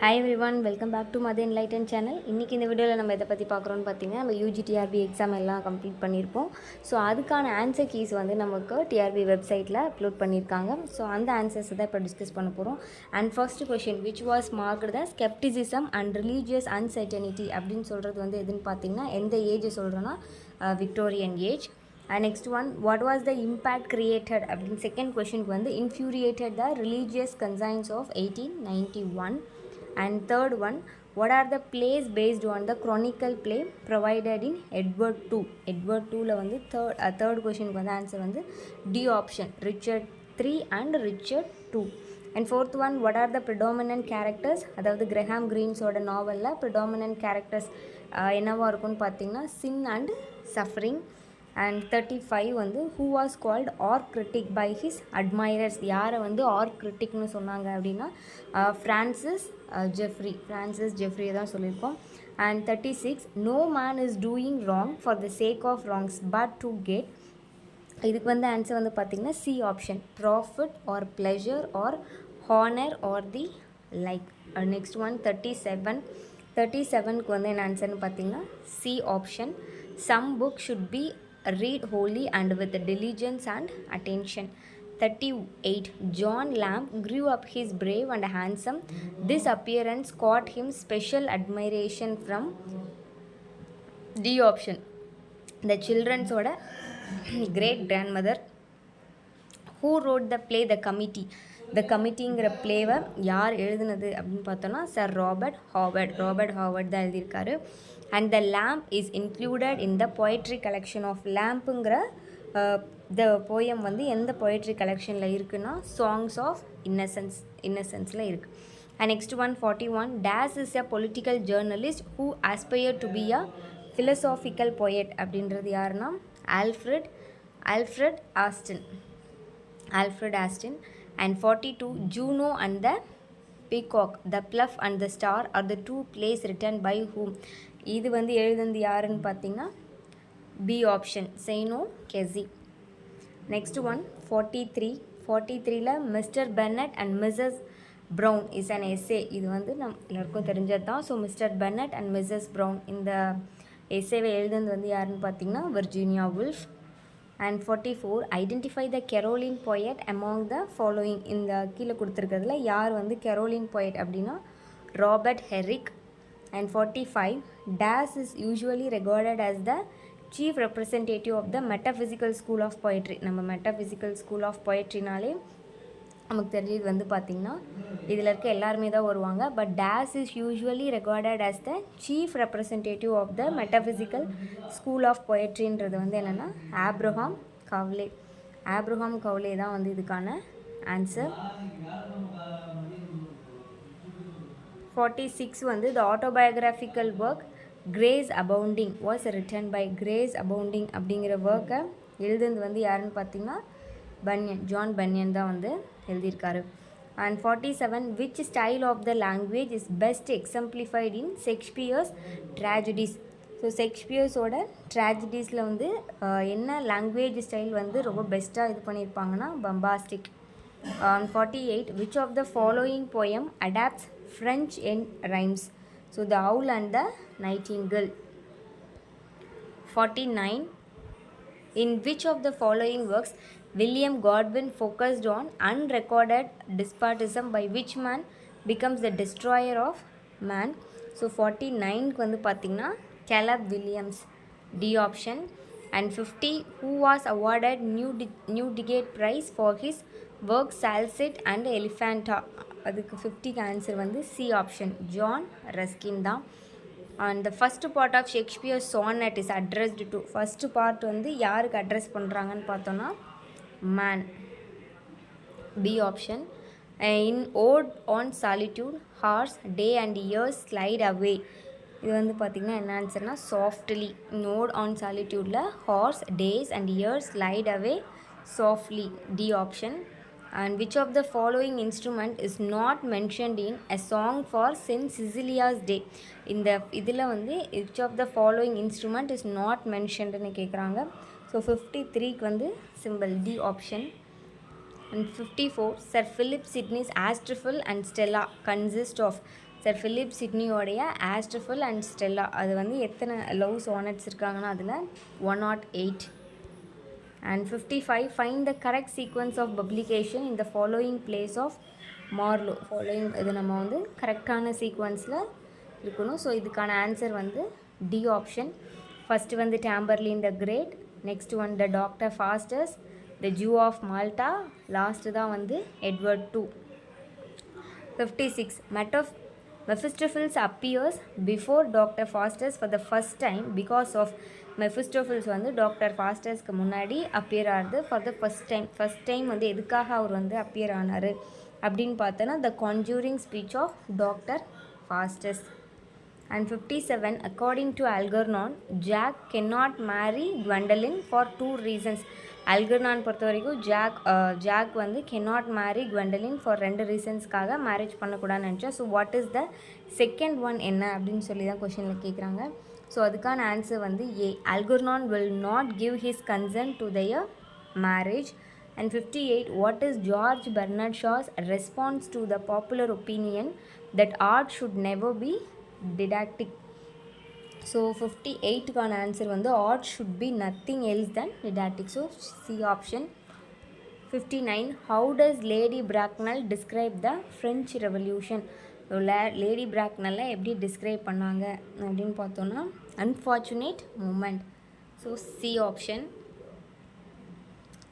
Hi everyone, welcome back to Madhu Enlighten channel. இன்னைக்கு இந்த வீடியோவில் நம்ம எதை பற்றி பார்க்குறோன்னு பார்த்தீங்கன்னா நம்ம யூஜிடிஆர்பி எக்ஸாம் எல்லாம் கம்ப்ளீட் பண்ணியிருப்போம். ஸோ அதுக்கான ஆன்சர் கீஸ் வந்து நமக்கு டிஆர்பி வெப்சைட்டில் அப்லோட் பண்ணியிருக்காங்க. ஸோ அந்த ஆன்சர்ஸ் தான் இப்போ டிஸ்கஸ் பண்ண போகிறோம். And first question which was marked the scepticism and religious uncertainty அப்படின்னு சொல்கிறது வந்து எதுன்னு பார்த்தீங்கன்னா எந்த ஏஜ் சொல்கிறோன்னா Victorian age. And next one, what was the impact created அப்படின்னு செகண்ட் கொஷினுக்கு வந்து infuriated the religious conscience of 1891. And third one, what are the plays based on the chronicle play provided in Edward II? Edward IIல வந்து third questionக்கு வந்து answer வந்து D option, Richard III and Richard II. And fourth one, what are the predominant characters? அதாவது Graham கிரீன்ஸோட நாவலில் predominant characters என்னவா இருக்குன்னு பார்த்தீங்கன்னா sin and suffering. And 35 வந்து who was called art critic by his admirers? யாரை வந்து art criticனு சொன்னாங்க அப்படின்னா ஃப்ரான்சிஸ் ஜெஃப்ரி தான் சொல்லியிருக்கோம். And 36 no man is doing wrong for the sake of wrongs but to get, இதுக்கு வந்து ஆன்சர் வந்து பார்த்திங்கன்னா C option, profit or pleasure or honour or the like. Next one 37க்கு வந்து என்ன ஆன்சர்னு பார்த்திங்கன்னா C option, some book should be read wholly and with diligence and attention. 38 John Lamb grew up his brave and handsome. This appearance caught him special admiration from D option, the children's oda great grandmother. Who wrote the play The Committee? The Committeeங்கிற பிளேவை யார் எழுதுனது அப்படின்னு பார்த்தோன்னா sir Robert Howard தான் எழுதியிருக்காரு. And the lamp is included in the poetry collection of லேம்புங்கிற the poem வந்து எந்த பொயட்ரி கலெக்ஷனில் இருக்குன்னா சாங்ஸ் ஆஃப் இன்னசென்ஸில் இருக்குது. And next one 41 this is a political journalist who aspire to be a philosophical poet அப்படின்றது யாருன்னா Alfred Austin. And 42 Juno and the Peacock, The Plough and the Star are the two plays written by whom? இது வந்து எழுதுனது யாருன்னு பார்த்தீங்கன்னா B option, Sean O'Casey. Next one 43ல Mr Bennett and Mrs Brown is an essay. இது வந்து எல்லாருக்கும் தெரிஞ்சது தான். So Mr Bennett and Mrs Brown இந்த எஸ்ஸேவை எழுதுனது வந்து யாருன்னு பார்த்தீங்கன்னா Virginia Woolf. And 44 identify the Caroline poet among the following. இந்த கீழே கொடுத்துருக்கிறதுல யார் வந்து கெரோலின் poet அப்படின்னா Robert Herrick. And 45 Das is usually regarded as the chief representative of the metaphysical school of poetry. நம்ம metaphysical school of poetryனாலே நமக்கு தெரிஞ்சது வந்து பார்த்திங்கன்னா இதில் இருக்க எல்லாருமே தான் வருவாங்க. But this is usually regarded as the chief representative of the metaphysical school of பொயட்ரின்றது வந்து என்னென்னா ஆப்ரஹாம் கவ்லே தான் வந்து இதுக்கான ஆன்சர். 46 வந்து the autobiographical work Grace Abounding was written by. Grace Abounding அப்படிங்கிற ஒர்க்கை எழுதுனது வந்து யாருன்னு பார்த்தீங்கன்னா ஜான் பன்யன் தான் வந்து எழுதியிருக்காரு. And 47 which style of the language is best exemplified in Shakespeare's tragedies? So ஷேக்ஸ்பியர்ஸோட ட்ராஜடிஸில் வந்து என்ன லாங்குவேஜ் ஸ்டைல் வந்து ரொம்ப பெஸ்ட்டாக இது பண்ணியிருப்பாங்கன்னா bombastic. 48 which of the following poem adopts French in rhymes? So the owl and the nightingale. 49 in which of the following works William Godwin focused on unrecorded despotism by which man becomes the destroyer of man? So 49க்கு வந்து பார்த்திங்கன்னா Caleb Williams, D option. And 50 who was awarded Newdigate Prize for his work Salsette and Elephanta? அதுக்கு 50க்கு answer வந்து C option, John Ruskin தான். And the first part of Shakespeare's sonnet is addressed to. First part வந்து யாருக்கு address பண்ணுறாங்கன்னு பார்த்தோன்னா man, B option. In Ode on Solitude hours day and years slide away. இது வந்து பார்த்திங்கன்னா என்ன ஆன்சர்னா சாஃப்ட்லி. இன் ஓட் ஆன் சாலிட்யூடில் hours days and years slide away softly, D option. And which of the following instrument is not mentioned in a song for Saint Cecilia's Day? இந்த இதில் வந்து which of the following instrument is not mentionedனு கேட்குறாங்க. So 53க்கு வந்து simple D option. And 54 Sir Philip Sidney's Astrophil and Stella consist of. Sir Philip சிட்னியோடைய Astrophel and Stella அது வந்து எத்தனை லவ் சானட்ஸ் இருக்காங்கன்னா அதில் 108. And 55, find the correct sequence of publication in the following place of Marlowe. Following இது நம்ம வந்து கரெக்டான சீக்வன்ஸில் இருக்கணும். ஸோ இதுக்கான ஆன்சர் வந்து டி ஆப்ஷன். ஃபஸ்ட்டு வந்து Tamburlaine the Great, next one the Doctor Faustus, the Jew of Malta, last தான் வந்து Edward 2. 56, Mephistopheles appears before Dr. Faustus for the first time because of Mephistopheles வந்து doctor ஃபாஸ்டர்ஸ்க்கு முன்னாடி appear ஆகுது for the first time வந்து எதுக்காக அவர் வந்து appear ஆனார் அப்படின்னு பார்த்தோன்னா the conjuring speech of Doctor Faustus. And 57, according to Algernon, Jack cannot marry Gwendolyn for 2 reasons. Algernon பொறுத்த வரைக்கும் ஜாக் வந்து cannot marry Gwendolyn for 2 ரீசன்ஸ்க்காக மேரேஜ் பண்ணக்கூடாதுன்னு நினச்சா. So what is the second one என்ன அப்படின்னு சொல்லி தான் கொஷனில் கேட்குறாங்க. ஸோ அதுக்கான ஆன்சர் வந்து A, Algernon will not give his consent to their marriage. And 58, what is George Bernard Shaw's response to the popular opinion that art should never be didactic? So 58க்கான answer வந்து art should be nothing else than didactic. So C option. 59, how does Lady Bracknell describe the French revolution? Lady பிராக்னலை எப்படி describe பண்ணாங்க அப்படின்னு பார்த்தோன்னா unfortunate moment. So C option.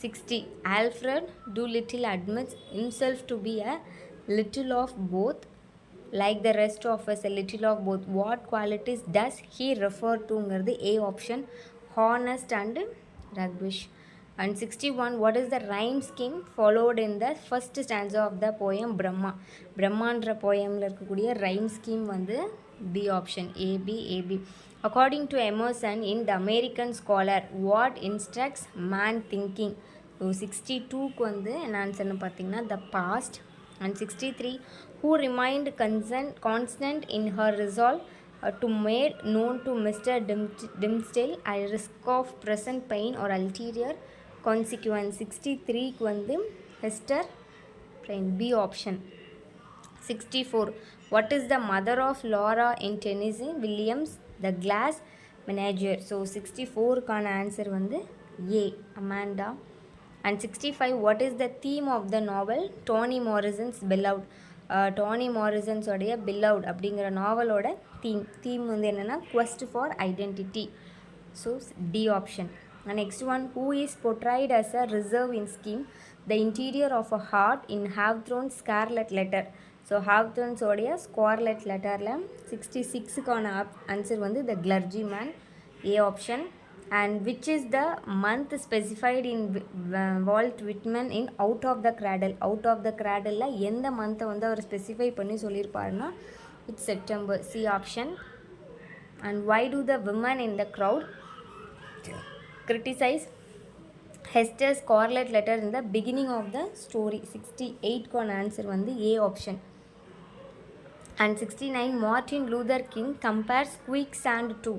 60, Alfred Doolittle admits himself to be a little of both, like the rest of us, a little of both. What qualities does he refer to? ங்கிறது A option, honest and rugged. And 61, what is the rhyme scheme followed in the first stanza of the poem Brahma? பிரம்மான்ற போயமில் இருக்கக்கூடிய rhyme scheme வந்து B option, AB. According to Emerson in The American Scholar, what instructs man thinking? So 62க்கு வந்து என்ன ஆன்சர்னு பார்த்தீங்கன்னா the past. And 63, who remained constant in her resolve to make known to Mr. Dimmesdale at risk of present pain or ulterior consequence. 63க்கு வந்து Hester Prynne, B option. 64, what is the mother of Laura in Tennessee Williams, the glass manager? So 64க்கான answer வந்து A, Amanda. And 65, what is the theme of the novel Toni Morrison's Beloved? Toni மாரிசன்ஸோடைய Beloved அப்படிங்கிற நாவலோட theme வந்து என்னென்னா quest for identity. So D option. And next one, who is portrayed as a reserve in scheme the interior of a heart in Hawthorne's Scarlet Letter? So ஹாவ்த்ரோன்ஸோடைய Scarlet லெட்டரில் 66க்கான answer வந்து the clergyman, A option. And which is the month specified in Walt Whitman in Out of the Cradle? Out of the Cradle எந்த மந்த்தை வந்து அவர் specify பண்ணி சொல்லியிருப்பாருன்னா it's September, C option. And why do the women in the crowd criticize Hester's scarlet letter in the beginning of the story? 68க்கான answer வந்து A option. And 69, Martin Luther King compares quicksand to.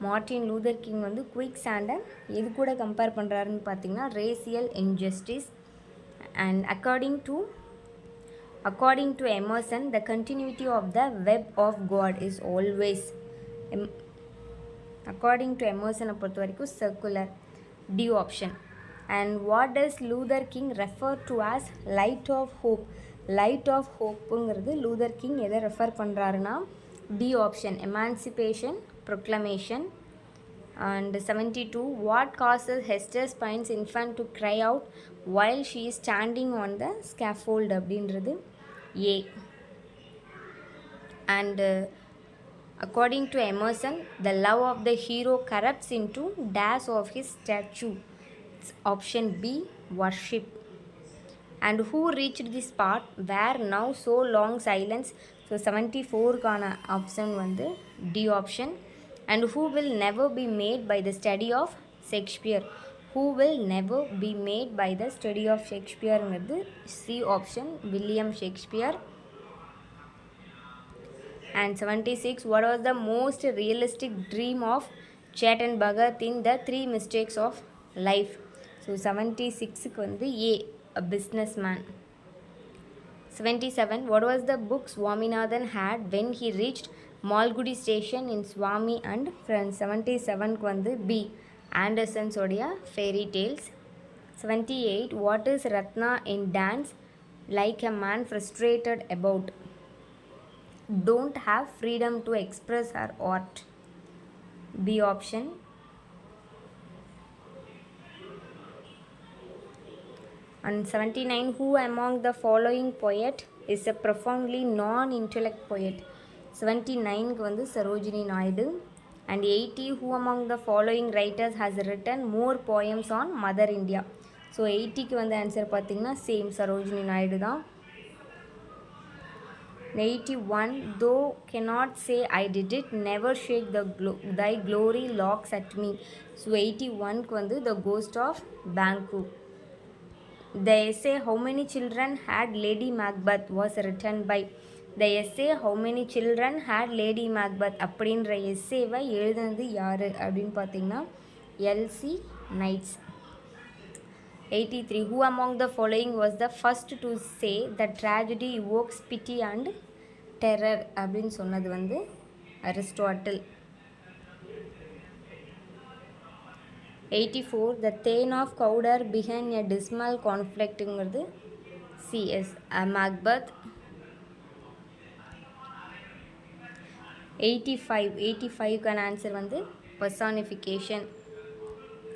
Martin Luther King வந்து குயிக் சாண்டை எது கூட compare பண்ணுறாருன்னு பார்த்தீங்கன்னா racial injustice. And according to Emerson the continuity of the web of God is always. According to எமர்சனை பொறுத்த வரைக்கும் circular, D option. And what does Luther King refer to as light of hope? Light of ஹோப்புங்கிறது Luther King எதை refer பண்ணுறாருன்னா D option, emancipation proclamation. And 72, what causes Hester Prynne's infant to cry out while she is standing on the scaffold? அப்படின்றது A. And according to Emerson, the love of the hero corrupts into dash of his statue. It's option B, worship. And who reached this part where now so long silence? So 74க்கான option வந்து D option. And who will never be made by the study of Shakespeare? Who will never be made by the study of Shakespeare-ங்கிறது C option, William Shakespeare. And 76, what was the most realistic dream of Chetan Bhagat in the 3 mistakes of life? So 76க்கு வந்து A, a businessman. 77. What was the book Swaminathan had when he reached Malgudi station in Swami and Friends? 77 வந்து B. Anderson's உடைய fairy tales. 78. What is Ratna in dance? Like a man frustrated about don't have freedom to express her art. B option. And 79. Who among the following poet is a profoundly non-intellect poet? 79 வந்து Sarojini Naidu. And 80. Who among the following writers has written more poems on Mother India? So 80க்கு வந்து answer பார்த்திங்கன்னா same Sarojini Naidu தான். 81. Though cannot say I did it, never shake thy glory locks at me. So 81க்கு வந்து The Ghost of Banquo. The essay How Many Children Had Lady Macbeth was written by. The essay How Many Children Had Lady Macbeth அப்படின்ற எஸ்ஸேவை எழுதுனது யார் அப்படின்னு பார்த்தீங்கன்னா LC nights. 83. Who among the following was the first to say that tragedy evokes pity and terror அப்படின்னு சொன்னது வந்து Aristotle. 84. The Thane of Cawdor began a dismal conflictங்கிறது CS Macbeth. 85. 85க்கான ஆன்சர் வந்து personification.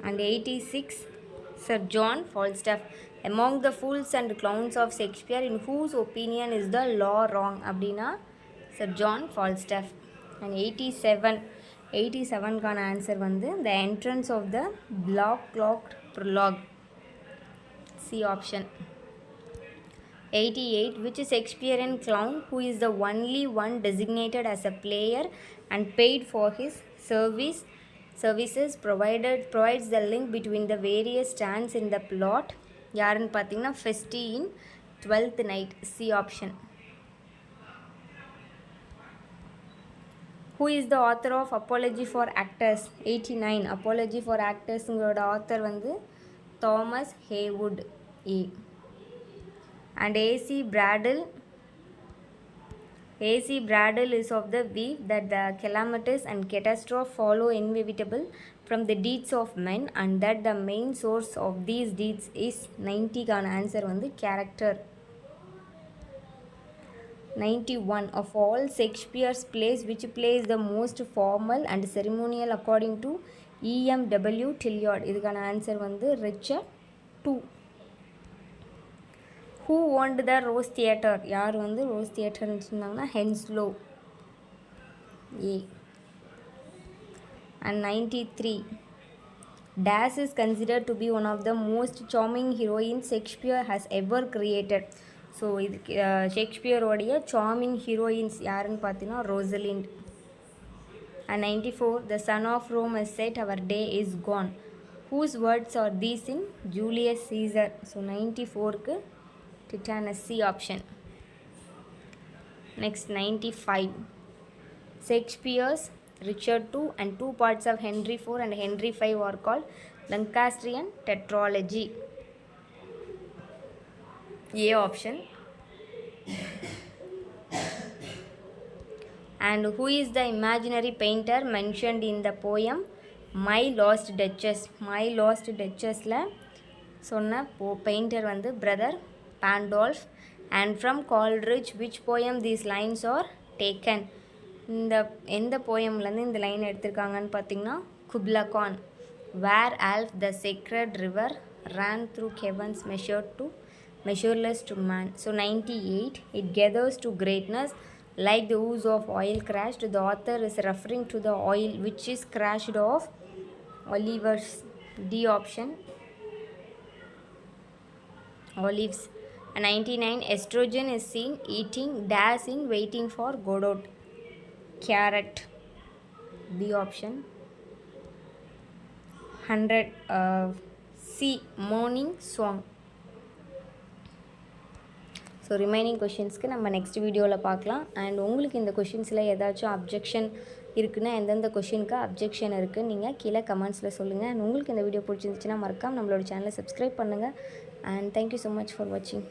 And 86. Sir John Falstaff. Among the fools and clowns of Shakespeare, in whose opinion is the law wrong? அப்படின்னா Sir John Falstaff. And 87. 87க்கான answer வந்து The Entrance of the Block Clocked Prologue. C option. 88. Which Shakespearean clown, who is the only one designated as a player and paid for his services provides the link between the various strands in the plot? யாருன்னு பார்த்தீங்கன்னா Festi in 12th Night. C option. Who is the author of Apology for Actors? 89. Apology for Actorsங்களோட author வந்து Thomas Haywood A. And AC Bradle is of the view that the calamities and catastrophe follow inevitable from the deeds of men and that the main source of these deeds is 90க்கான answer வந்து character. 91. Of all Shakespeare's plays, which play is the most formal and ceremonial according to E.M.W. Tilliard? இதுக்கான answer வந்து Richard II. Who owned the Rose Theatre? யார் வந்து rose தியேட்டர்னு சொன்னாங்கன்னா Henslow A. And 93. Dash is considered to be one of the most charming heroines Shakespeare has ever created. So இது ஷேக்ஸ்பியரோடைய charming heroines யாருன்னு பார்த்தீங்கன்னா Rosalind. And 94. The son of Rome has said our day is gone. Whose words are these in Julius Caesar? So 94க்கு Titanus. C option. Next 95. Shakespeare's Richard II and two parts of Henry IV and Henry V are called Lancastrian tetralogy. A option. And who is the imaginary painter mentioned in the poem My Lost Duchess? My Lost Duchessல சொன்ன painter வந்து brother Pandolf. And from Coleridge, which poem these lines are taken? இந்த எந்த போயம்லேருந்து இந்த line எடுத்திருக்காங்கன்னு பார்த்தீங்கன்னா Kubla Khan. Where Alf the sacred river ran through caverns measureless to man. So 98. It gathers to greatness like the ooze of oil crashed. The author is referring to the oil which is crashed off Oliver's. D option. Olives. And 99. Estrogen is seen eating dash in waiting for Godot. Carrot. B option. 100. C. Morning song. So remaining கொஷின்ஸ்க்கு நம்ம next வீடியோவில் பார்க்கலாம். And உங்களுக்கு இந்த கொஷின்ஸில் ஏதாச்சும் objection இருக்குன்னா எந்தெந்த கொஷினுக்கு அப்ஜெக்ஷன் இருக்குன்னு நீங்கள் கீழே கமெண்ட்ஸில் சொல்லுங்கள். அண்ட் உங்களுக்கு இந்த வீடியோ பிடிச்சிருந்துச்சுன்னா மறக்காம நம்மளோட சேனலை சப்ஸ்கிரைப் பண்ணுங்கள். And thank you so much for வாட்சிங்.